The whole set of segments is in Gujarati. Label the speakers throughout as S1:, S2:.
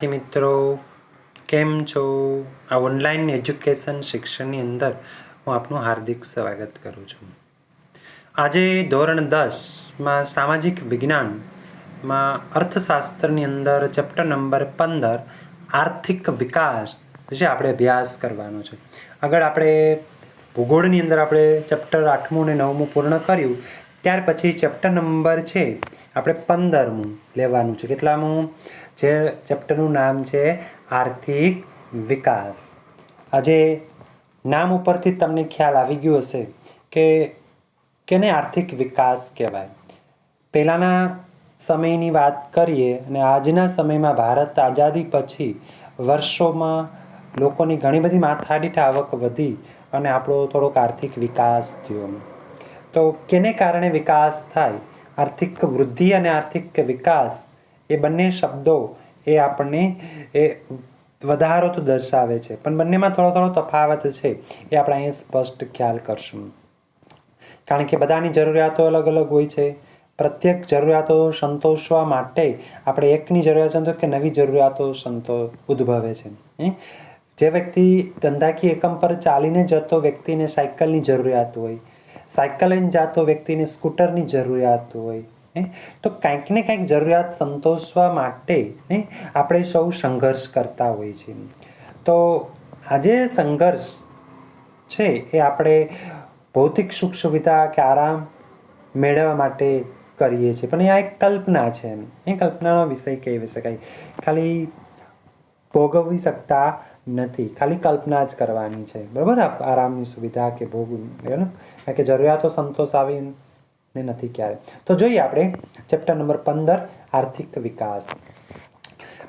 S1: મિત્રો કેમ છો? આ ઓનલાઈન એજ્યુકેશન શિક્ષણની અંદર હું આપનું હાર્દિક સ્વાગત કરું છું. આજે ધોરણ 10માં સામાજિક વિજ્ઞાનમાં અર્થશાસ્ત્રની અંદર ચેપ્ટર નંબર 15 આર્થિક વિકાસ વિશે આપણે અભ્યાસ કરવાનો છે. આગળ આપણે ભૂગોળની અંદર આપણે ચેપ્ટર 8મું અને 9મું પૂર્ણ કર્યું. ત્યાર પછી ચેપ્ટર નંબર છે આપણે 15મું લેવાનું છે. કેટલામું? જે ચેપ્ટરનું નામ છે આર્થિક વિકાસ. આજે નામ ઉપરથી તમને ખ્યાલ આવી ગયો હશે કે કેને આર્થિક વિકાસ કહેવાય. પહેલાંના સમયની વાત કરીએ અને આજના સમયમાં ભારત આઝાદી પછી વર્ષોમાં લોકોની ઘણી બધી માથાદીઠ આવક વધી અને આપણો થોડોક આર્થિક વિકાસ થયો. તો કેને કારણે વિકાસ થાય? આર્થિક વૃદ્ધિ અને આર્થિક વિકાસ એ બંને શબ્દો એ આપણને એ વધારો તો દર્શાવે છે, પણ બંનેમાં થોડો તફાવત છે. એ આપણે અહીંયા સ્પષ્ટ ખ્યાલ કરશું. કારણ કે બધાની જરૂરિયાતો અલગ અલગ હોય છે. પ્રત્યેક જરૂરિયાતો સંતોષવા માટે આપણે એકની જરૂરિયાત કે નવી જરૂરિયાતો ઉદ્ભવે છે. જે વ્યક્તિ ધંધાકીય એકમ પર ચાલીને જતો વ્યક્તિને સાયકલની જરૂરિયાત હોય, સાયકલ લઈને જતો વ્યક્તિને સ્કૂટરની જરૂરિયાત હોય. તો કંઈક ને કંઈક જરૂરિયાત સંતોષવા માટે આપણે સૌ સંઘર્ષ કરતા હોઈએ છીએ. તો આજે સંઘર્ષ છે એ આપણે ભૌતિક સુખ સુવિધા કે આરામ મેળવવા માટે કરીએ છીએ, પણ આ એક કલ્પના છે. એ કલ્પનાનો વિષય કહી શકાય. ખાલી ભોગવી શકતા નથી, ખાલી કલ્પના જ કરવાની છે. બરાબર? આરામની સુવિધા કે કારણ કે જરૂરિયાતો સંતોષ આવી નથી ક્યારે. તો જોઈએ આપણે ચેપ્ટર નંબર 15 આર્થિક વિકાસ.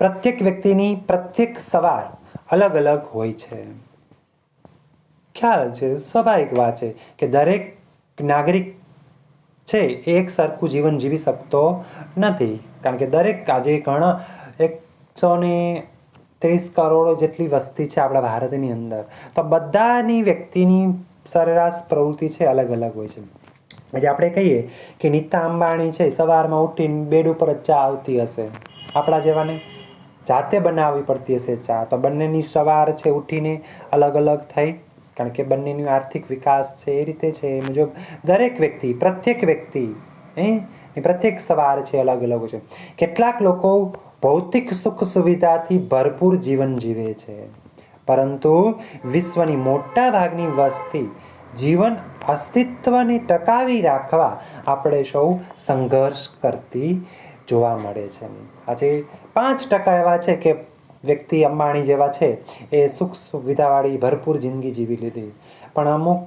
S1: પ્રત્યેક વ્યક્તિની પ્રત્યેક સવાર અલગ અલગ હોય છે. ખ્યાલ છે, સ્વાભાવિક વાત છે કે દરેક નાગરિક છે એ એક સરખું જીવન જીવી શકતો નથી. કારણ કે દરેક આજે ઘણા 130 કરોડ જેટલી વસ્તી છે આપણા ભારતની અંદર. તો બધાની વ્યક્તિની સરેરાશ પ્રવૃત્તિ છે અલગ અલગ હોય છે. આજે આપણે કહીએ કે નીતા અંબાણી છે, સવારમાં ઉઠીને બેડ ઉપર જ ચા આવતી હશે. આપણા જેવાને જાતે બનાવવી પડતી હશે ચા. તો બંનેની સવાર છે ઉઠીને અલગ અલગ થઈ, કારણ કે બંનેની આર્થિક વિકાસ છે એ રીતે છે. એ મુજબ દરેક વ્યક્તિ પ્રત્યેક વ્યક્તિ પ્રત્યેક સવાર છે અલગ અલગ છે. કેટલાક લોકો ભૌતિક સુખ સુવિધાથી ભરપૂર જીવન જીવે છે, પરંતુ વિશ્વની મોટા ભાગની વસ્તી જીવન અસ્તિત્વને ટકાવી રાખવા આપણે સૌ સંઘર્ષ કરતી જોવા મળે છે. આજે 5% એવા છે કે વ્યક્તિ અંબાણી જેવા છે એ સુખ સુવિધાવાળી ભરપૂર જિંદગી જીવી લીધી, પણ અમુક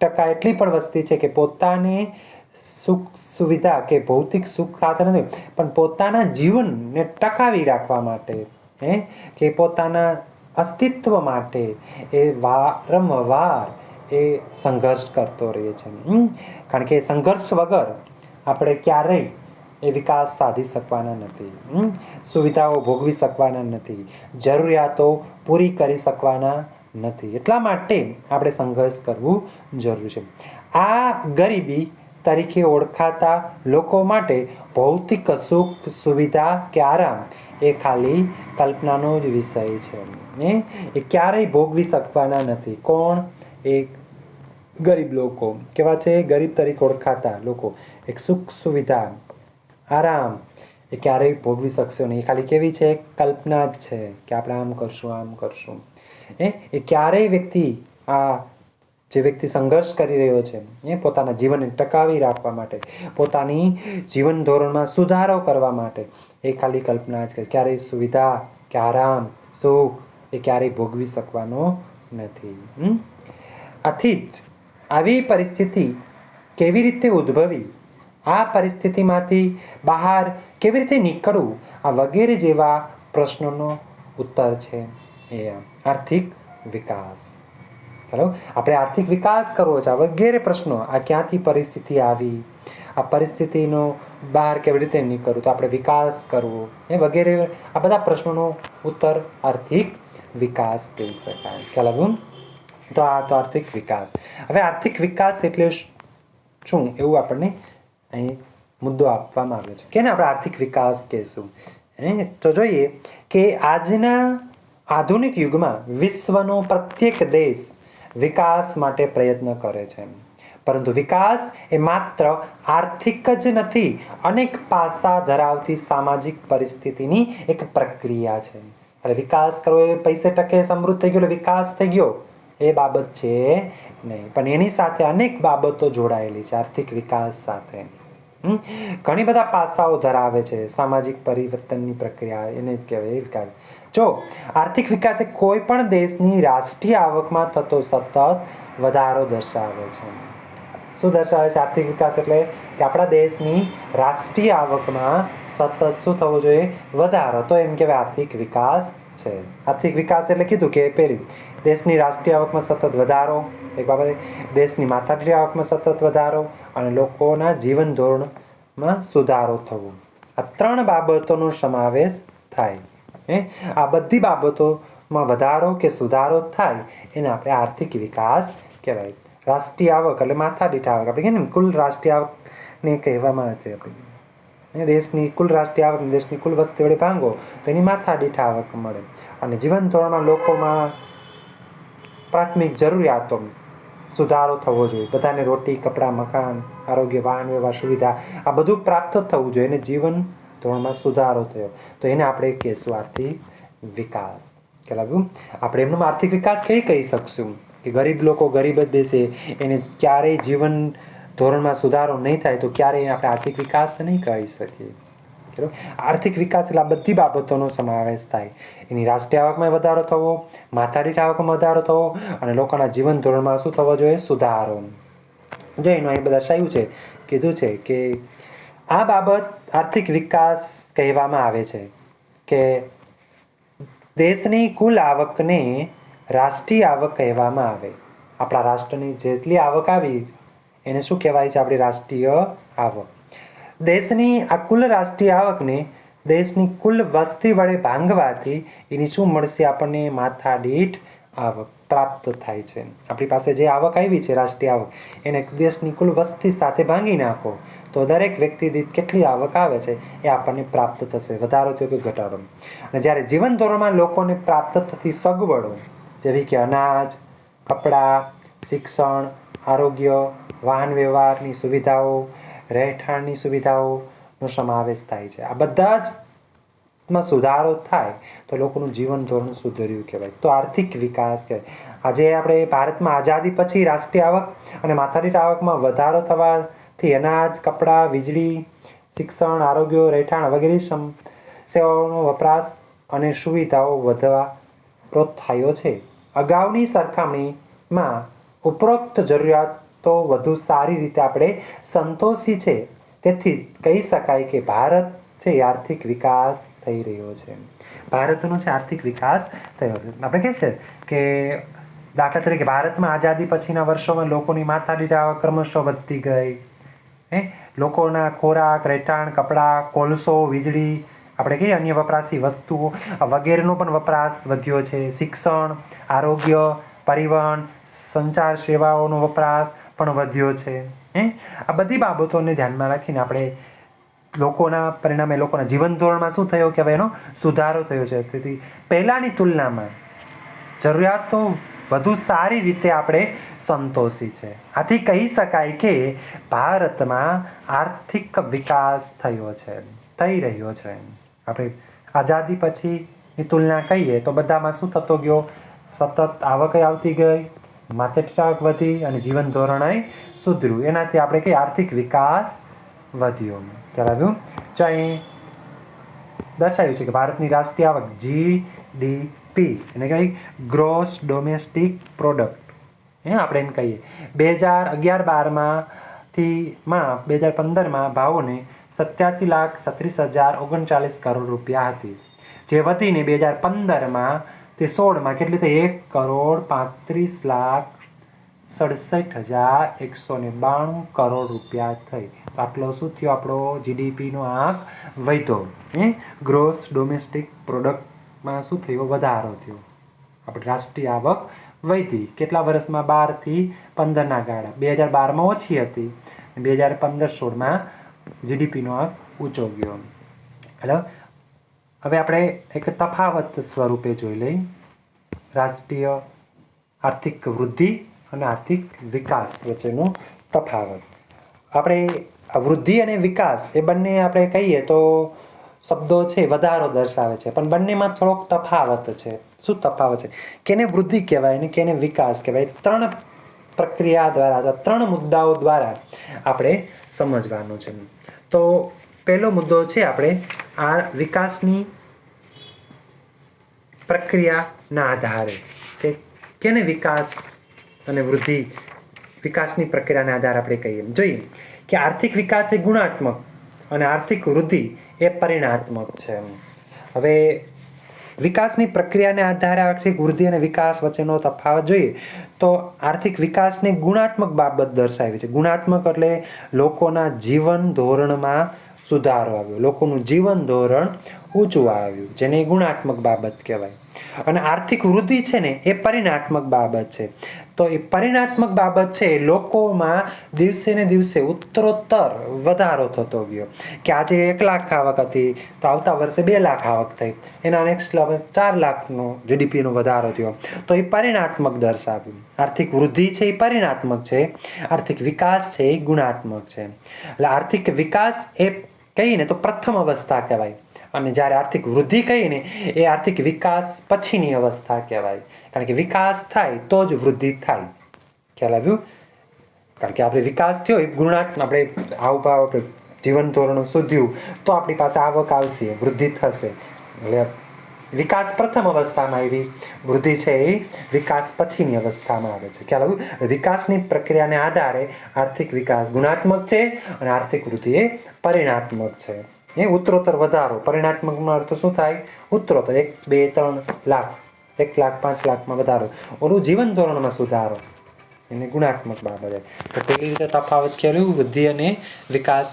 S1: ટકા એટલી પણ વસ્તી છે કે પોતાને સુખ સુવિધા કે ભૌતિક સુખ સાથે નથી, પણ પોતાના જીવનને ટકાવી રાખવા માટે કે પોતાના અસ્તિત્વ માટે એ વારંવાર એ સંઘર્ષ કરતો રહે છે. કારણ કે સંઘર્ષ વગર આપણે ક્યારેય એ વિકાસ સાધી શકવાના નથી, સુવિધાઓ ભોગવી શકવાના નથી, જરૂરિયાતો પૂરી કરી શકવાના નથી. એટલા માટે આપણે સંઘર્ષ કરવું જરૂરી છે. આ ગરીબી તરીકે ઓળખાતા લોકો માટે ભૌતિક સુખ સુવિધા કે આરામ એ ખાલી કલ્પનાનો જ વિષય છે. એ ક્યારેય ભોગવી શકવાના નથી. કોણ? એ ગરીબ લોકો. કેવા છે? ગરીબ તરીકે ઓળખાતા લોકો. એક સુખ સુવિધા આરામ એ ક્યારેય ભોગવી શકશો નહીં. એ ખાલી કેવી છે? કલ્પના જ છે કે આપણે આમ કરશું આમ કરશું. એ ક્યારેય વ્યક્તિ જે વ્યક્તિ સંઘર્ષ કરી રહ્યો છે એ પોતાના જીવનને ટકાવી રાખવા માટે, પોતાની જીવન ધોરણમાં સુધારો કરવા માટે એ ખાલી કલ્પના જ કરે. ક્યારેય સુવિધા કે આરામ સુખ એ ક્યારેય ભોગવી શકવાનો નથી. આથી જ આવી પરિસ્થિતિ કેવી રીતે ઉદ્ભવી, આ પરિસ્થિતિમાંથી બહાર કેવી રીતે નીકળવું, આ વગેરે જેવા પ્રશ્નોનો ઉત્તર છે એ આર્થિક વિકાસ. બરાબર? આપણે આર્થિક વિકાસ કરવો છે. આ વગેરે પ્રશ્નો, આ ક્યાંથી પરિસ્થિતિ આવી, આ પરિસ્થિતિનો બહાર કેવી રીતે નીકળવું, તો આપણે વિકાસ કરવો એ વગેરે આ બધા પ્રશ્નોનો ઉત્તર આર્થિક વિકાસ કહી શકાય. ખ્યાલ આવ્યું? તો આ તો આર્થિક વિકાસ. હવે આર્થિક વિકાસ એટલે શું એવું આપણને અહીં મુદ્દો આપવામાં આવ્યો છે. કેને આપણે આર્થિક વિકાસ કહેશું? તો જોઈએ કે આજના આધુનિક યુગમાં વિશ્વનો પ્રત્યેક દેશ વિકાસ માટે પ્રયત્ન કરે છે, પરંતુ વિકાસ એ માત્ર આર્થિક જ નથી, અનેક પાસા ધરાવતી સામાજિક પરિસ્થિતિની એક પ્રક્રિયા છે. એટલે વિકાસ કરવો એ પૈસે ટકે સમૃદ્ધ થઈ ગયો વિકાસ થઈ ગયો એ બાબત છે નહીં, પણ એની સાથે અનેક બાબતો જોડાયેલી છે આર્થિક વિકાસ સાથે. ઘણી બધા પાસાઓ ધરાવે છે સામાજિક પરિવર્તનની પ્રક્રિયા, એને જ કહેવાય વિકાસ. જો આર્થિક વિકાસ એ કોઈ પણ દેશની રાષ્ટ્રીય આવકમાં થતો સતત વધારો દર્શાવે છે. શું દર્શાવે છે આર્થિક વિકાસ? એટલે કે આપણા દેશની રાષ્ટ્રીય આવકમાં સતત શું થવું જોઈએ? વધારો. તો એમ કહેવાય આર્થિક વિકાસ છે. આર્થિક વિકાસ એટલે કીધું કે પેલી દેશની રાષ્ટ્રીય આવકમાં સતત વધારો, એક બાબત દેશની માથાદીઠ આવકમાં સતત વધારો અને લોકોના જીવન ધોરણમાં સુધારો થવો. આ 3 બાબતોનો સમાવેશ થાય. આ બધી બાબતોમાં વધારો કે સુધારો થાય એને આપણે આર્થિક વિકાસ કહેવાય. રાષ્ટ્રીય આવક એટલે માથાદીઠ આવક, આપણે કહીએ ને કુલ રાષ્ટ્રીય આવકને કહેવામાં આવે છે. આપણે દેશની કુલ રાષ્ટ્રીય આવક દેશની કુલ વસ્તી વડે ભાંગો તો એની માથાદીઠ આવક મળે. અને જીવન ધોરણમાં લોકોમાં પ્રાથમિક જરૂરિયાતો સુધારો થવો જોઈએ. બધાને રોટી, કપડાં, મકાન, આરોગ્ય, વાહન વ્યવહાર સુવિધા આ બધું પ્રાપ્ત થવું જોઈએ અને જીવન ધોરણમાં સુધારો થયો તો એને આપણે કહીશું આર્થિક વિકાસ. બરાબર? આપણે એમનો આર્થિક વિકાસ કહી શકશું કે ગરીબ લોકો ગરીબ જ બેસે, એને ક્યારેય જીવન ધોરણમાં સુધારો નહીં થાય તો ક્યારેય આપણે આર્થિક વિકાસ નહીં કહી શકીએ. આર્થિક વિકાસ એટલે આ બધી બાબતોનો સમાવેશ થાય. એની રાષ્ટ્રીય આવકમાં વધારો થવો, માથાદીઠ આવકમાં વધારો થવો અને લોકોના જીવન ધોરણમાં શું થવો જોઈએ? સુધારો. જો એનું અહીં દર્શાવ્યું છે, કીધું છે કે આ બાબત આર્થિક વિકાસ કહેવામાં આવે છે કે દેશની કુલ આવકને રાષ્ટ્રીય આવક કહેવામાં આવે. આપણા રાષ્ટ્રની જેટલી આવક આવી એને શું કહેવાય છે? આપણી રાષ્ટ્રીય આવક. દેશની આ કુલ રાષ્ટ્રીય આવકને દેશની કુલ વસ્તી વડે ભાંગવાથી એની શું મળશે? આપણને માથાદીઠ આવક પ્રાપ્ત થાય છે. આપણી પાસે જે આવક આવી છે રાષ્ટ્રીય આવક, એને દેશની કુલ વસ્તી સાથે ભાંગી નાખો તો દરેક વ્યક્તિ દીઠ કેટલી આવક આવે છે એ આપણને પ્રાપ્ત થશે, વધારો થયો કે ઘટાડો. અને જ્યારે જીવન ધોરણમાં લોકોને પ્રાપ્ત થતી સગવડો જેવી કે અનાજ, કપડાં, શિક્ષણ, આરોગ્ય, વાહન વ્યવહારની સુવિધાઓ, રહેઠાણની સુવિધાઓનો સમાવેશ થાય છે. આ બધા જમાં સુધારો થાય તો લોકોનું જીવન ધોરણ સુધર્યું કહેવાય, તો આર્થિક વિકાસ કહેવાય. આજે આપણે ભારતમાં આઝાદી પછી રાષ્ટ્રીય આવક અને માથાદીઠ આવકમાં વધારો થવાથી અનાજ, કપડાં, વીજળી, શિક્ષણ, આરોગ્ય, રહેઠાણ વગેરે સેવાઓનો વપરાશ અને સુવિધાઓ વધવા પ્રોત્સાહ્યો છે. અગાઉની સરખામણીમાં ઉપરોક્ત જરૂરિયાતો વધુ સારી રીતે આપણે સંતોષી છે. તેથી કહી શકાય કે ભારત છે એ આર્થિક વિકાસ થઈ રહ્યો છે. ભારતનો છે આર્થિક વિકાસ થયો છે. આપણે કહે છે કે દાખલા તરીકે ભારતમાં આઝાદી પછીના વર્ષોમાં લોકોની માથાદીઠ આવક ક્રમશઃ વધતી ગઈ. લોકોના ખોરાક, રહેઠાણ, કપડાં, કોલસો, વીજળી, આપણે કહીએ અન્ય વપરાશી વસ્તુઓ વગેરેનો પણ વપરાશ વધ્યો છે. શિક્ષણ, આરોગ્ય, પરિવહન, સંચાર સેવાઓનો વપરાશ પણ વધ્યો છે. આ બધી બાબતોને ધ્યાનમાં રાખીને આપણે લોકોના પરિણામે લોકોના જીવન ધોરણમાં શું થયો કે એનો સુધારો થયો છે. તેથી પહેલાંની તુલનામાં જરૂરિયાતો વધુ સારી રીતે આપણે સંતોષી છે. આથી કહી શકાય કે ભારતમાં આર્થિક વિકાસ થયો છે, થઈ રહ્યો છે. આપણે આઝાદી પછીની તુલના કહીએ તો બધામાં શું થતો ગયો? સતત આવક આવતી ગઈ, માથાદીઠ આવક વધી અને જીવન ધોરણ સુધર્યું. એનાથી આપણે કહીએ આર્થિક વિકાસ વધ્યો. બરાબર? જો અહીં દર્શાવ્યું છે કે ભારતની રાષ્ટ્રીય આવક GDP એને કહીએ ગ્રોસ ડોમેસ્ટિક પ્રોડક્ટ, આપણે એમ કહીએ 2011-12માં ભાવોને 87,36,039 કરોડ રૂપિયા હતી, જે વધીને 2015માં તે 16માં કેટલી થઈ? 1,35,67,192 કરોડ રૂપિયા થઈ. તો આટલો શું થયો? આપણો GDPનો આંક વધ્યો. ગ્રોસ ડોમેસ્ટિક પ્રોડક્ટમાં શું થયો? વધારો થયો. આપણી રાષ્ટ્રીય આવક વધી. કેટલા વર્ષમાં? 12 થી 15ના ગાળા. 2012માં ઓછી હતી, 2015-16માં GDPનો આંક ઊંચો ગયો. એટલે હવે આપણે એક તફાવત સ્વરૂપે જોઈ લઈએ રાષ્ટ્રીય આર્થિક વૃદ્ધિ અને આર્થિક વિકાસ વચ્ચેનો તફાવત. આપણે આ વૃદ્ધિ અને વિકાસ એ બંને આપણે કહીએ તો શબ્દો છે વધારો દર્શાવે છે, પણ બંનેમાં થોડોક તફાવત છે. શું તફાવત છે? કેને વૃદ્ધિ કહેવાય અને કેને વિકાસ કહેવાય? 3 પ્રક્રિયા દ્વારા અથવા 3 મુદ્દાઓ દ્વારા આપણે સમજવાનું છે. તો પહેલો મુદ્દો છે આપણે આ વિકાસની પ્રક્રિયાના આધારે કે કેને વિકાસ અને વૃદ્ધિ વિકાસની પ્રક્રિયાના આધારે આપણે કહીએ જોઈએ કે આર્થિક વિકાસ એ ગુણાત્મક અને આર્થિક વૃદ્ધિ એ પરિણાત્મક છે. હવે વિકાસની પ્રક્રિયાને આધારે આર્થિક વૃદ્ધિ અને વિકાસ વચ્ચેનો તફાવત જોઈએ તો આર્થિક વિકાસને ગુણાત્મક બાબત દર્શાવી છે. ગુણાત્મક એટલે લોકોના જીવન ધોરણમાં સુધારો આવ્યો, લોકોનું જીવન ધોરણ ઊંચું આવ્યું, જેને ગુણાત્મક બાબત કહેવાય. અને આર્થિક વૃદ્ધિ છે ને એ પરિણાત્મક બાબત છે. તો એ પરિણાત્મક બાબત છે લોકોમાં દિવસે ને દિવસે ઉત્તરોત્તર વધારો થતો ગયો કે આજે 1 લાખ આવક હતી તો આવતા વર્ષે 2 લાખ આવક થઈ, એના નેક્સ્ટ 4 લાખનો જીડીપીનો વધારો થયો. તો એ પરિણાત્મક દર્શાવ્યું. આર્થિક વૃદ્ધિ છે એ પરિણાત્મક છે, આર્થિક વિકાસ છે એ ગુણાત્મક છે. એટલે આર્થિક વિકાસ એ કહીને તો પ્રથમ અવસ્થા કહેવાય અને જ્યારે આર્થિક વૃદ્ધિ કહીને એ આર્થિક વિકાસ પછીની અવસ્થા કહેવાય. કારણ કે વિકાસ થાય તો જ વૃદ્ધિ થાય. ખ્યાલ આવ્યું? કારણ કે આપણે વિકાસ થયો એ ગુણાત્મક, આપણે હાવભાવ, આપણે જીવન ધોરણ સુધ્યું તો આપણી પાસે આવક આવશે, વૃદ્ધિ થશે. એટલે વિકાસ પ્રથમ અવસ્થામાં આવી, વૃદ્ધિ છે એ વિકાસ પછીની અવસ્થામાં આવે છે. ખ્યાલ આવ્યું? વિકાસની પ્રક્રિયાને આધારે આર્થિક વિકાસ ગુણાત્મક છે અને આર્થિક વૃદ્ધિ એ પરિણાત્મક છે. એ ઉત્તરોત્તર વધારો. પરિણાત્મકનો અર્થ શું થાય? ઉત્તરોત્તર 1, 2, 3 લાખ, 1 લાખ, 5 લાખમાં વધારો. ઓલું જીવન ધોરણમાં સુધારો, એને ગુણાત્મક બાબત. તો પેલી રીતે તફાવત કર્યું વૃદ્ધિ અને વિકાસ.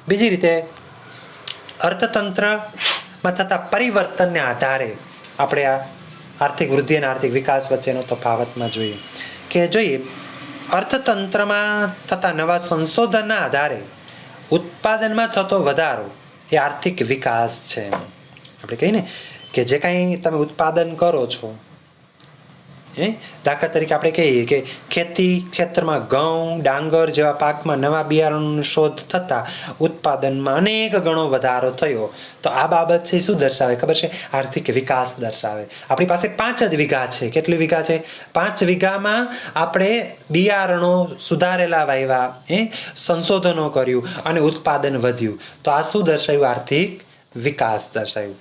S1: બીજી રીતે અર્થતંત્રમાં થતા પરિવર્તનને આધારે આપણે આ આર્થિક વૃદ્ધિ અને આર્થિક વિકાસ વચ્ચેનો તફાવતમાં જોઈએ કે અર્થતંત્રમાં થતા નવા સંશોધનના આધારે ઉત્પાદનમાં થતો વધારો એ આર્થિક વિકાસ છે. આપણે કહીએ ને કે જે કાંઈ તમે ઉત્પાદન કરો છો, દાખલા તરીકે આપણે કહીએ કે ખેતી ક્ષેત્રમાં ઘઉં, ડાંગર જેવા પાકમાં નવા બિયારણની શોધ થતાં ઉત્પાદનમાં અનેક ગણો વધારો થયો. તો આ બાબત છે શું દર્શાવે ખબર છે? આર્થિક વિકાસ દર્શાવે. આપણી પાસે 5 જ વીઘા છે. કેટલી વીઘા છે? 5 વીઘામાં આપણે બિયારણો સુધારેલા વાવ્યા, સંશોધનો કર્યું અને ઉત્પાદન વધ્યું. તો આ શું દર્શાવ્યું? આર્થિક વિકાસ દર્શાવ્યું.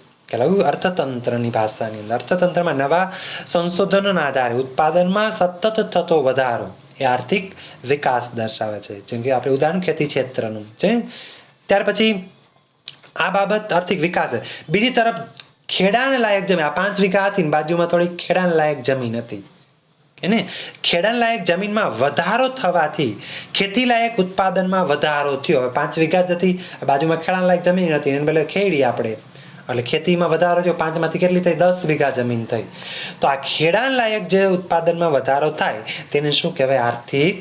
S1: અર્થતંત્રની ભાષાની અંદર અર્થતંત્રમાં નવા સંશોધનોના આધારે ઉત્પાદનમાં સતત થતો વધારો એ આર્થિક વિકાસ દર્શાવે છે. જેમ કે આપણે ઉદાહરણ ખેતી ક્ષેત્રનું છે. ત્યાર પછી આ બાબત આર્થિક વિકાસ. બીજી તરફ ખેડાણ લાયક જમીન, આ 5 વીઘા હતી ને બાજુમાં થોડી ખેડાણ લાયક જમીન હતી, એને ખેડાણ લાયક જમીનમાં વધારો થવાથી ખેતી લાયક ઉત્પાદનમાં વધારો થયો. 5 વીઘા જ હતી, બાજુમાં ખેડાણ લાયક જમીન હતી, એને બદલે ખેડી આપણે, એટલે ખેતીમાં વધારો થયો. 5માંથી કેટલી થઈ? 10 વીઘા જમીન થઈ. તો આ ખેડાણ લાયક જે ઉત્પાદનમાં વધારો થાય તેને શું કહેવાય? આર્થિક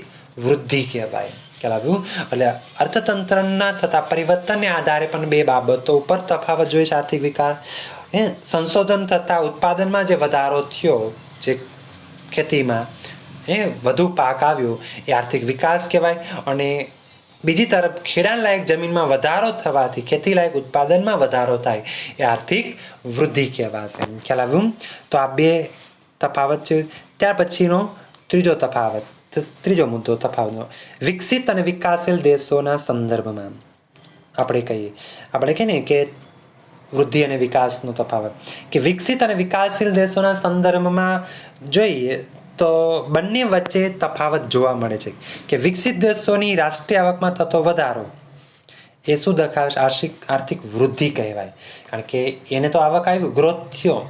S1: વૃદ્ધિ કહેવાય. ખ્યાલ આવ્યું? એટલે અર્થતંત્રના થતા પરિવર્તનને આધારે પણ 2 બાબતો ઉપર તફાવત જોઈએ છે. આર્થિક વિકાસ, સંશોધન થતા ઉત્પાદનમાં જે વધારો થયો, જે ખેતીમાં વધુ પાક આવ્યો એ આર્થિક વિકાસ કહેવાય. અને બીજી તરફ ખેડાણ લાયક જમીનમાં વધારો થવાથી ખેતી લાયક ઉત્પાદનમાં વધારો થાય એ આર્થિક વૃદ્ધિ કહેવાશે. ખ્યાલ આવ્યું? તો આ 2 તફાવત છે. ત્યાર પછીનો ત્રીજો મુદ્દો તફાવતનો વિકસિત અને વિકાસશીલ દેશોના સંદર્ભમાં આપણે કહીએ ને કે વૃદ્ધિ અને વિકાસનો તફાવત કે વિકસિત અને વિકાસશીલ દેશોના સંદર્ભમાં જોઈએ તો બંને વચ્ચે તફાવત જોવા મળે છે. કે વિકસિત દેશોની રાષ્ટ્રીય આવકમાં થતો વધારો એ શું દર્શાવે? આર્થિક વૃદ્ધિ કહેવાય. કારણ કે એને તો આવક આવ્યું, ગ્રોથ થયો,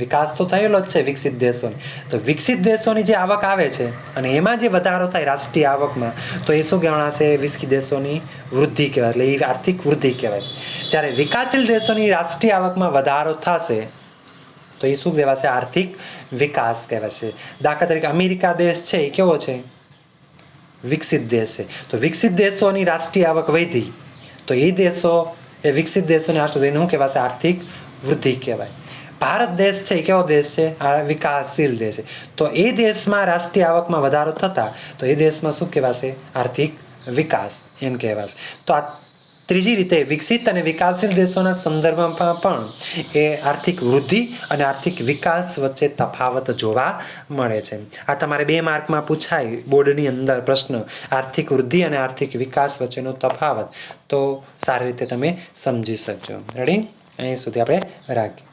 S1: વિકાસ તો થયેલો જ છે વિકસિત દેશોની. તો વિકસિત દેશોની જે આવક આવે છે અને એમાં જે વધારો થાય રાષ્ટ્રીય આવકમાં, તો એ શું ગણાશે? વિકસિત દેશોની વૃદ્ધિ કહેવાય. એટલે એ આર્થિક વૃદ્ધિ કહેવાય. જ્યારે વિકાસશીલ દેશોની રાષ્ટ્રીય આવકમાં વધારો થશે તો એ શું કહેવાશે? આર્થિક વિકાસ કહેવાશે. દાખલા તરીકે અમેરિકા દેશ છે એ કેવો છે? વિકસિત દેશ છે. તો વિકસિત દેશોની રાષ્ટ્રીય આવક વધી તો એ દેશો એ વિકસિત દેશોની શું કહેવાશે? આર્થિક વૃદ્ધિ કહેવાય. ભારત દેશ છે એ કેવો દેશ છે? આ વિકાસશીલ દેશ છે. તો એ દેશમાં રાષ્ટ્રીય આવકમાં વધારો થતા તો એ દેશમાં શું કહેવાશે? આર્થિક વિકાસ એમ કહેવાશે. તો આ ત્રીજી રીતે વિકસિત અને વિકાસશીલ દેશોના સંદર્ભમાં પણ એ આર્થિક વૃદ્ધિ અને આર્થિક વિકાસ વચ્ચે તફાવત જોવા મળે છે. આ તમારે 2 માર્કમાં પૂછાય બોર્ડની અંદર પ્રશ્ન, આર્થિક વૃદ્ધિ અને આર્થિક વિકાસ વચ્ચેનો તફાવત. તો સારી રીતે તમે સમજી શકજો. રેડી? અહીં સુધી આપણે રાખીએ.